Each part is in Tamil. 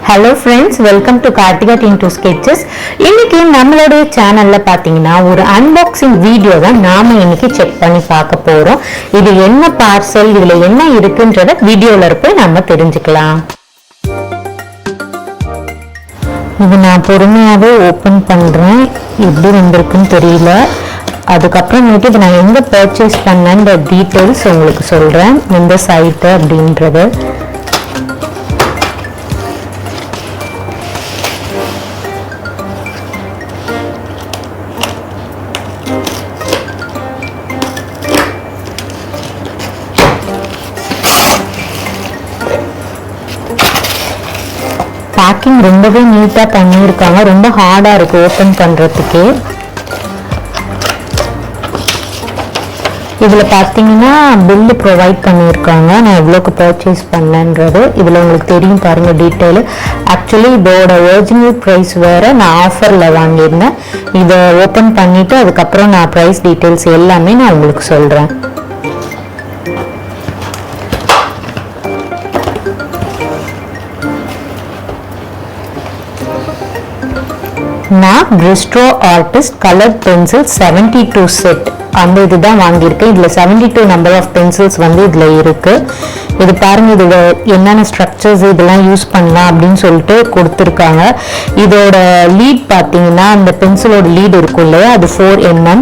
Hello friends, welcome to Karthika Tintu Sketches. இன்னைக்கு நம்மளுடைய சேனல்ல பாத்தீங்கன்னா ஒரு unboxing வீடியோ தான் நாம இன்னைக்கு செக் பண்ணி பார்க்க போறோம். இது என்ன பார்சல், இதுல என்ன இருக்குன்றத வீடியோல இருப்பே நம்ம தெரிஞ்சுக்கலாம். இது நான் பொறுமையாவே ஓபன் பண்றேன். எப்படி வந்திருக்குன்னு தெரியல. அதுக்கப்புறம் இது நான் எங்க பர்ச்சேஸ் பண்ணேன்ற டீடைல்ஸ் உங்களுக்கு சொல்றேன். எந்த சைட் அப்படின்றது. பேக்கிங் ரொம்பவே நீட்டா பண்ணியிருக்காங்க. ரொம்ப ஹார்டா இருக்கு ஓபன் பண்றதுக்கு. இதுல பாத்தீங்கன்னா பில்லு ப்ரொவைட் பண்ணியிருக்காங்க. நான் எவ்வளோக்கு பர்ச்சேஸ் பண்ணேன்றது இதுல உங்களுக்கு தெரியும் பாருங்க டீட்டெயில். ஆக்சுவலி இதோட ஒரிஜினல் ப்ரைஸ் வேற, நான் ஆஃபர்ல வாங்கியிருந்தேன். இதை ஓபன் பண்ணிட்டு அதுக்கப்புறம் நான் ப்ரைஸ் டீட்டெயில்ஸ் எல்லாமே நான் உங்களுக்கு சொல்றேன். நான் பிரிஸ்ட்ரோ ஆர்டிஸ்ட் கலர் பென்சில் 72 செட் அந்த இதுதான் வாங்கியிருக்கேன். இதில் 72 நம்பர் ஆஃப் பென்சில்ஸ் இதில் இருக்கு. இது பாருங்க, இதோட என்னென்ன ஸ்ட்ரக்சர்ஸ் இதெல்லாம் யூஸ் பண்ணலாம் அப்படின்னு சொல்லிட்டு கொடுத்துருக்காங்க. இதோட லீட் பார்த்தீங்கன்னா அந்த பென்சிலோட லீட் இருக்கும் இல்லையா, அது 4mm.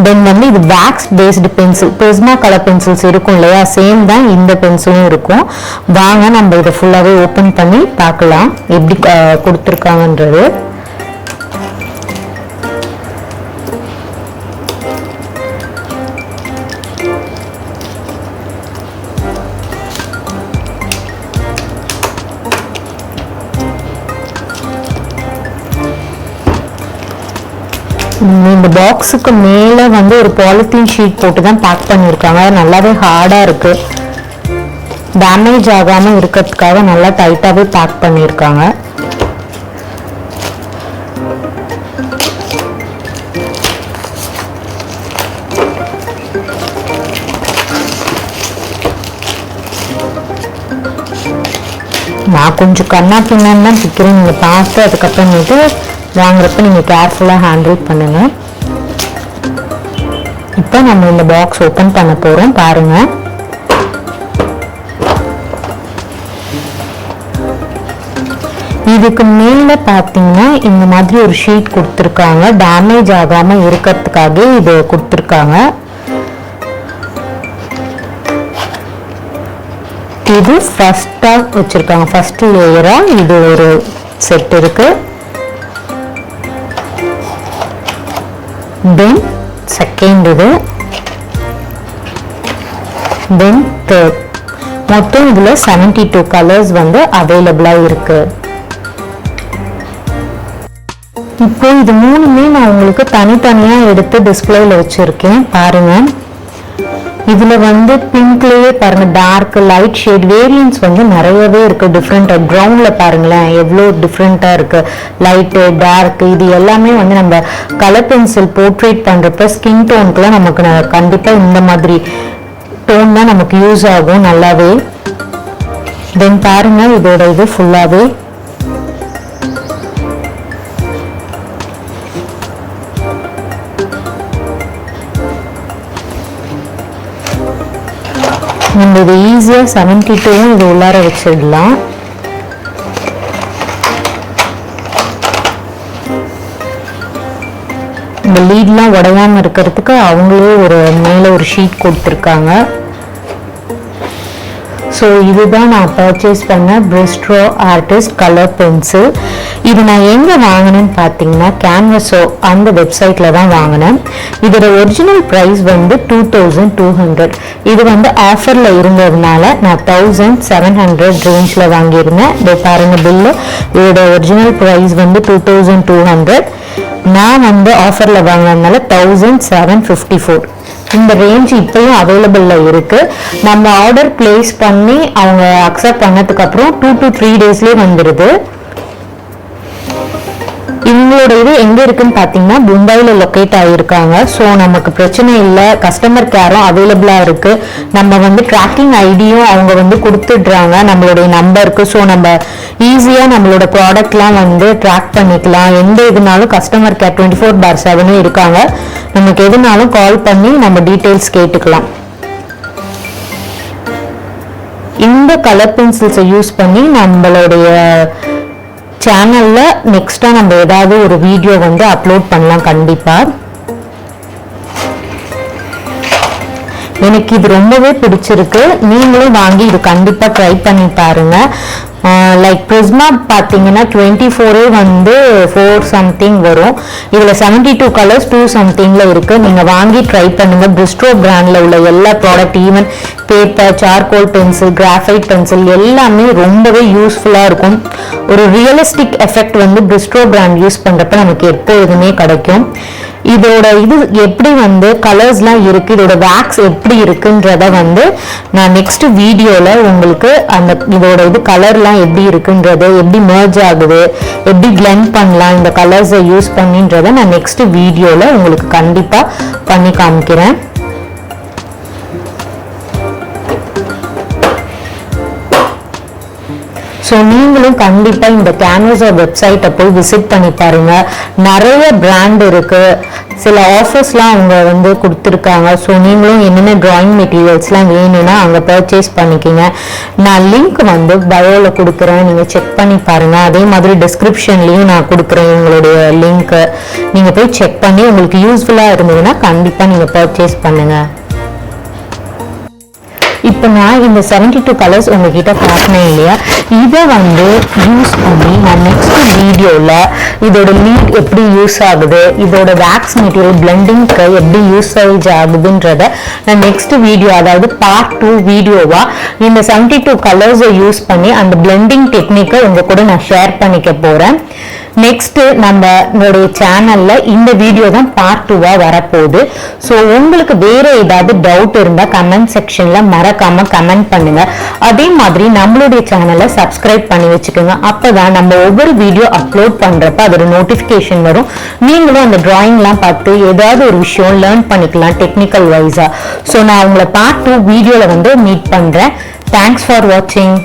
தென் இது wax based pencil, Prisma colour pencils இருக்கும் இல்லையா, சேம் தான் இந்த பென்சிலும் இருக்கும். வாங்க நம்ம இதை ஃபுல்லாகவே ஓப்பன் பண்ணி பார்க்கலாம் எப்படி கொடுத்துருக்காங்கன்றது. இந்த பாக்ஸுக்கு மேல ஒரு பாலித்தீன் ஷீட் போட்டு தான் பேக் பண்ணியிருக்காங்க. நல்லாவே ஹார்டா இருக்கு. டேமேஜ் ஆகாம இருக்கிறதுக்காக நல்லா டைட்டாவே பேக் பண்ணியிருக்காங்க. நான் கொஞ்சம் கண்ணா பின்னான்னு தான் பிக்கிறேன். நீங்க பார்த்து அதுக்கப்புறமேட்டு வாங்குறப்ப நீங்க கேர்ஃபுல்லா ஹேண்டில் பண்ணுங்க. இப்போ நம்ம இந்த பாக்ஸ் ஓபன் பண்ண போறோம். பாருங்க, இதுக்கு மேல பாத்தீங்கன்னா இந்த மாதிரி ஒரு ஷீட் கொடுத்துருக்காங்க. டேமேஜ் ஆகாம இருக்கிறதுக்காக இது கொடுத்துருக்காங்க. இது ஃபர்ஸ்டா வச்சிருக்காங்க. ஃபர்ஸ்ட் லேயரா இது ஒரு செட் இருக்கு. தென் செகண்ட் இது, தென் தேர்ட். மொத்தம் இதுல 72 கலர்ஸ் அவைலபிளா இருக்கு. இப்போ இது மூணுமே நான் உங்களுக்கு தனித்தனியா எடுத்து டிஸ்பிளேல வச்சிருக்கேன். பாருங்க, இதுல பிங்க்லயே பாருங்க டார்க் லைட் ஷேட் வேரியன்ஸ் நிறையவே இருக்கு. டிஃப்ரெண்ட் ப்ரௌன்ல பாருங்களேன் எவ்வளோ டிஃப்ரெண்டா இருக்கு. லைட்டு டார்க் இது எல்லாமே நம்ம கலர் பென்சில் போர்ட்ரேட் பண்றப்ப ஸ்கின் டோனுக்குலாம் நமக்கு கண்டிப்பா இந்த மாதிரி டோன் தான் நமக்கு யூஸ் ஆகும் நல்லாவே. தென் பாருங்க இதோட இது ஃபுல்லாவே நம்ம இது ஈஸியா 72 இது உள்ளார வச்சிடலாம். இந்த லீட்லாம் உடையாம இருக்கிறதுக்கு அவங்களே ஒரு மேல ஒரு ஷீட் கொடுத்துருக்காங்க. ஸோ இதுதான் நான் பர்ச்சேஸ் பண்ண பிரிஸ்ட்ரோ ஆர்டிஸ்ட் கலர் பென்சில். இது நான் எங்கே வாங்கினேன்னு பார்த்தீங்கன்னா கேன்வஸோ அந்த வெப்சைட்டில் தான் வாங்கினேன். இதோட ஒரிஜினல் ப்ரைஸ் 2200. இது ஆஃபரில் இருந்ததுனால நான் 1700 ரேஞ்சில் வாங்கியிருந்தேன். இதை பாருங்க பில்லு. இதோட ஒரிஜினல் ப்ரைஸ் 2200. நான் ஆஃபரில் வாங்கினதுனால 1754. இந்த ரேஞ்ச் இப்பயும் அவைலபிள்ல இருக்கு. நம்ம ஆர்டர் பிளேஸ் பண்ணி அவங்க அக்செப்ட் பண்ணதுக்கு அப்புறம் 2 to 3 டேஸ்லயே வந்துருது. இவங்களோட இது எங்கே இருக்குன்னு பார்த்தீங்கன்னா மும்பையில் லொக்கேட் ஆகியிருக்காங்க. ஸோ நமக்கு பிரச்சனை இல்லை, கஸ்டமர் கேரும் அவைலபிளாக இருக்குது. நம்ம வந்து ட்ராக்கிங் ஐடியும் அவங்க வந்து கொடுத்துட்றாங்க நம்மளுடைய நம்பருக்கு. ஸோ நம்ம ஈஸியாக நம்மளோட ப்ராடக்ட்லாம் வந்து ட்ராக் பண்ணிக்கலாம். எந்த இதுனாலும் கஸ்டமர் கேர் 24/7 இருக்காங்க. நமக்கு எதுனாலும் கால் பண்ணி நம்ம டீட்டெயில்ஸ் கேட்டுக்கலாம். இந்த கலர் பென்சில்ஸை யூஸ் பண்ணி நம்மளுடைய சேனல்ல நெக்ஸ்டா நம்ம ஏதாவது ஒரு வீடியோ வந்து அப்லோட் பண்ணலாம் கண்டிப்பா. எனக்கு இது ரொம்பவே பிடிச்சிருக்கு. நீங்களும் வாங்கி இது கண்டிப்பா ட்ரை பண்ணி பாருங்க. லைக் பிரிஸ்மா பார்த்தீங்கன்னா 24 வந்து 4 சம்திங் வரும். இதில் 72 கலர்ஸ் 2 சம்திங்கில் இருக்குது. நீங்கள் வாங்கி ட்ரை பண்ணுங்கள். பிரிஸ்ட்ரோ பிராண்டில் உள்ள எல்லா product, even paper, charcoal pencil, graphite pencil எல்லாமே ரொம்பவே யூஸ்ஃபுல்லாக இருக்கும். ஒரு ரியலிஸ்டிக் எஃபெக்ட் வந்து பிரிஸ்ட்ரோ பிராண்ட் யூஸ் பண்ணுறப்ப நமக்கு எப்போதுமே கிடைக்கும். இதோட இது எப்படி வந்து கலர்ஸ்லாம் இருக்கு, இதோட வேக்ஸ் எப்படி இருக்குன்றத வந்து நான் நெக்ஸ்ட் வீடியோல உங்களுக்கு அந்த இதோட இது கலர்லாம் எப்படி இருக்குன்றது, எப்படி மர்ஜ் ஆகுது, எப்படி பிளெண்ட் பண்ணலாம் இந்த கலர்ஸை யூஸ் பண்ணின்றத நான் நெக்ஸ்ட் வீடியோல உங்களுக்கு கண்டிப்பா பண்ணி காமிக்கிறேன். ஸோ நீங்களும் கண்டிப்பாக இந்த கேன்வாஸோ வெப்சைட்டை போய் விசிட் பண்ணி பாருங்க. நிறைய பிராண்ட் இருக்கு, சில ஆஃபர்ஸ்லாம் அவங்க வந்து கொடுத்துருக்காங்க. ஸோ நீங்களும் என்னென்ன ட்ராயிங் மெட்டீரியல்ஸ்லாம் வேணும்னா அங்கே பர்ச்சேஸ் பண்ணிக்கிங்க. நான் லிங்க் வந்து பயோவில் கொடுக்குறேன், நீங்கள் செக் பண்ணி பாருங்கள். அதே மாதிரி டிஸ்கிரிப்ஷன்லேயும் நான் கொடுக்குறேன் உங்களுடைய லிங்க்கு. நீங்கள் போய் செக் பண்ணி உங்களுக்கு யூஸ்ஃபுல்லாக இருந்ததுன்னா கண்டிப்பாக நீங்கள் பர்ச்சேஸ் பண்ணுங்கள். இப்போ நான் இந்த 72 கலர்ஸ் உங்ககிட்ட காட்டினேன் இல்லையா, இதை வந்து யூஸ் பண்ணி நான் நெக்ஸ்ட் வீடியோவில் இதோட லீட் எப்படி யூஸ் ஆகுது, இதோட வேக்ஸ் மெட்டீரியல் பிளெண்டிங்க்கு எப்படி யூசேஜ் ஆகுதுன்றத நான் நெக்ஸ்ட் வீடியோ, அதாவது பார்ட் 2 வீடியோவா இந்த 72 கலர்ஸை யூஸ் பண்ணி அந்த பிளெண்டிங் டெக்னிக்கை உங்க கூட நான் ஷேர் பண்ணிக்க போகிறேன். நெக்ஸ்ட் நம்மளுடைய சேனல்ல இந்த வீடியோ தான் பார்ட் 2வா வரப்போகுது. ஸோ உங்களுக்கு வேற ஏதாவது டவுட் இருந்தால் கமெண்ட் செக்ஷன்ல மறக்காம கமெண்ட் பண்ணுங்க. அதே மாதிரி நம்மளுடைய சேனலை சப்ஸ்கிரைப் பண்ணி வச்சுக்கோங்க. அப்பதான் நம்ம ஒவ்வொரு வீடியோ அப்லோட் பண்றப்ப அதோட நோட்டிபிகேஷன் வரும். நீங்களும் அந்த டிராயிங்லாம் பார்த்து ஏதாவது ஒரு விஷயம் லேர்ன் பண்ணிக்கலாம் டெக்னிக்கல் வைஸா. ஸோ நான் உங்களை பார்ட் 2 வீடியோல வந்து மீட் பண்றேன். தேங்க்ஸ் ஃபார் வாட்சிங்.